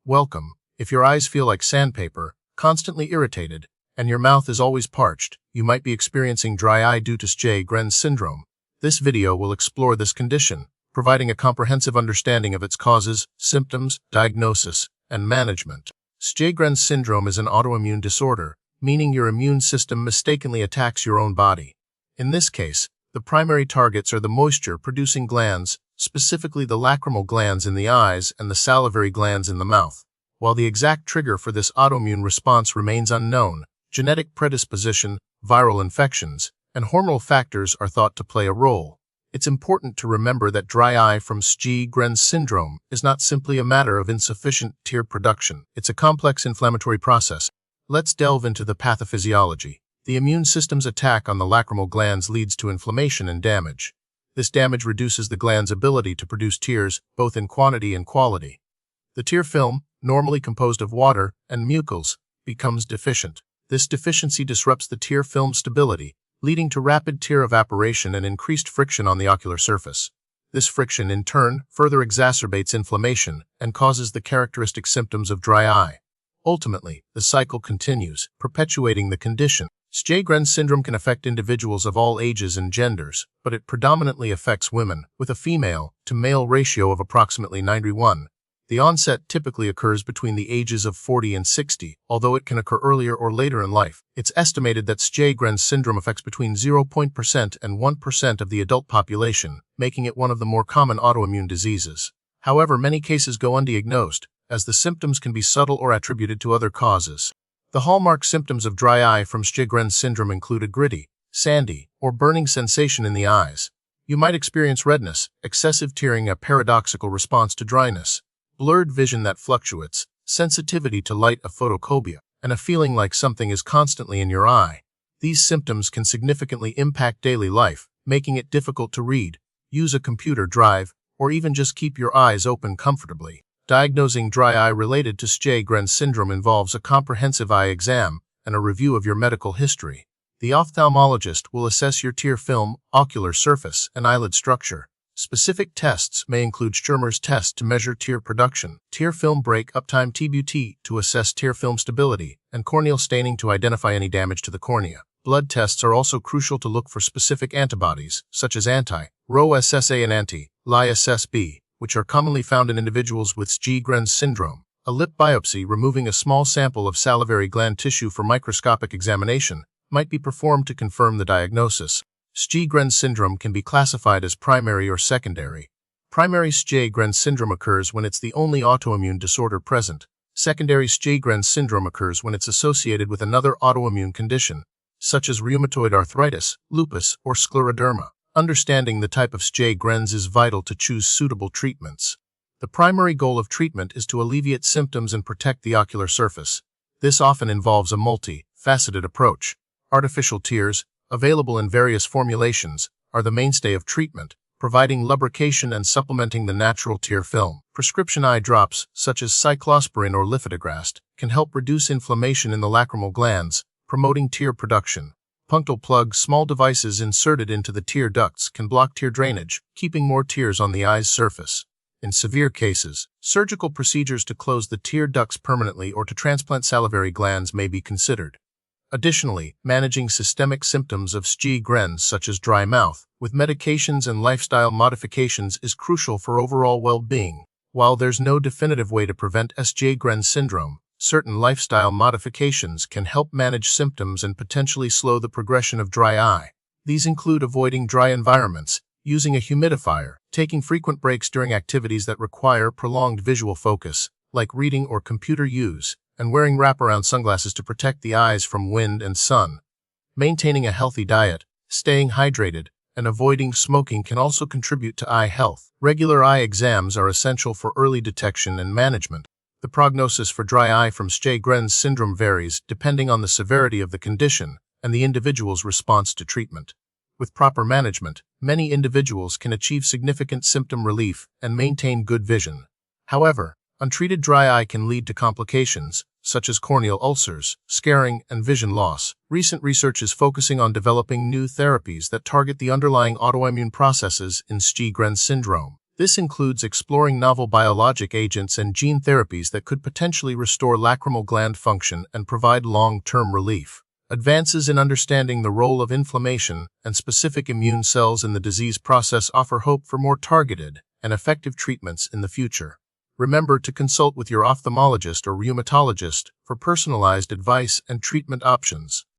Welcome. If your eyes feel like sandpaper, constantly irritated, and your mouth is always parched, you might be experiencing dry eye due to Sjögren syndrome. This video will explore this condition, providing a comprehensive understanding of its causes, symptoms, diagnosis, and management. Sjögren syndrome is an autoimmune disorder, meaning your immune system mistakenly attacks your own body. In this case, the primary targets are the moisture-producing glands, specifically the lacrimal glands in the eyes and the salivary glands in the mouth. While the exact trigger for this autoimmune response remains unknown, genetic predisposition, viral infections, and hormonal factors are thought to play a role. It's important to remember that dry eye from Sjögren syndrome is not simply a matter of insufficient tear production. It's a complex inflammatory process. Let's delve into the pathophysiology. The immune system's attack on the lacrimal glands leads to inflammation and damage. This damage reduces the gland's ability to produce tears, both in quantity and quality. The tear film, normally composed of water and mucus, becomes deficient. This deficiency disrupts the tear film stability, leading to rapid tear evaporation and increased friction on the ocular surface. This friction, in turn, further exacerbates inflammation and causes the characteristic symptoms of dry eye. Ultimately, the cycle continues, perpetuating the condition. Sjögren syndrome can affect individuals of all ages and genders, but it predominantly affects women, with a female-to-male ratio of approximately 9:1. The onset typically occurs between the ages of 40 and 60, although it can occur earlier or later in life. It's estimated that Sjögren syndrome affects between 0% and 1% of the adult population, making it one of the more common autoimmune diseases. However, many cases go undiagnosed, as the symptoms can be subtle or attributed to other causes. The hallmark symptoms of dry eye from Sjögren syndrome include a gritty, sandy, or burning sensation in the eyes. You might experience redness, excessive tearing, a paradoxical response to dryness, blurred vision that fluctuates, sensitivity to light, a photophobia, and a feeling like something is constantly in your eye. These symptoms can significantly impact daily life, making it difficult to read, use a computer, drive, or even just keep your eyes open comfortably. Diagnosing dry eye related to Sjögren syndrome involves a comprehensive eye exam and a review of your medical history. The ophthalmologist will assess your tear film, ocular surface, and eyelid structure. Specific tests may include Schirmer's test to measure tear production, tear film break-up time (TBT) to assess tear film stability, and corneal staining to identify any damage to the cornea. Blood tests are also crucial to look for specific antibodies, such as anti-Ro-SSA and anti-Li-SSB, which are commonly found in individuals with Sjögren syndrome. A lip biopsy, removing a small sample of salivary gland tissue for microscopic examination, might be performed to confirm the diagnosis. Sjögren syndrome can be classified as primary or secondary. Primary Sjögren syndrome occurs when it's the only autoimmune disorder present. Secondary Sjögren syndrome occurs when it's associated with another autoimmune condition, such as rheumatoid arthritis, lupus, or scleroderma. Understanding the type of Sjögren's is vital to choose suitable treatments. The primary goal of treatment is to alleviate symptoms and protect the ocular surface. This often involves a multi-faceted approach. Artificial tears, available in various formulations, are the mainstay of treatment, providing lubrication and supplementing the natural tear film. Prescription eye drops, such as cyclosporin or lifitegrast, can help reduce inflammation in the lacrimal glands, promoting tear production. Punctal plugs, small devices inserted into the tear ducts, can block tear drainage, keeping more tears on the eye's surface. In severe cases, surgical procedures to close the tear ducts permanently or to transplant salivary glands may be considered. Additionally, managing systemic symptoms of Sjögren, such as dry mouth, with medications and lifestyle modifications is crucial for overall well-being. While there's no definitive way to prevent Sjögren syndrome, certain lifestyle modifications can help manage symptoms and potentially slow the progression of dry eye. These include avoiding dry environments, using a humidifier, taking frequent breaks during activities that require prolonged visual focus, like reading or computer use, and wearing wraparound sunglasses to protect the eyes from wind and sun. Maintaining a healthy diet, staying hydrated, and avoiding smoking can also contribute to eye health. Regular eye exams are essential for early detection and management. The prognosis for dry eye from Sjögren syndrome varies depending on the severity of the condition and the individual's response to treatment. With proper management, many individuals can achieve significant symptom relief and maintain good vision. However, untreated dry eye can lead to complications, such as corneal ulcers, scarring, and vision loss. Recent research is focusing on developing new therapies that target the underlying autoimmune processes in Sjögren syndrome. This includes exploring novel biologic agents and gene therapies that could potentially restore lacrimal gland function and provide long-term relief. Advances in understanding the role of inflammation and specific immune cells in the disease process offer hope for more targeted and effective treatments in the future. Remember to consult with your ophthalmologist or rheumatologist for personalized advice and treatment options.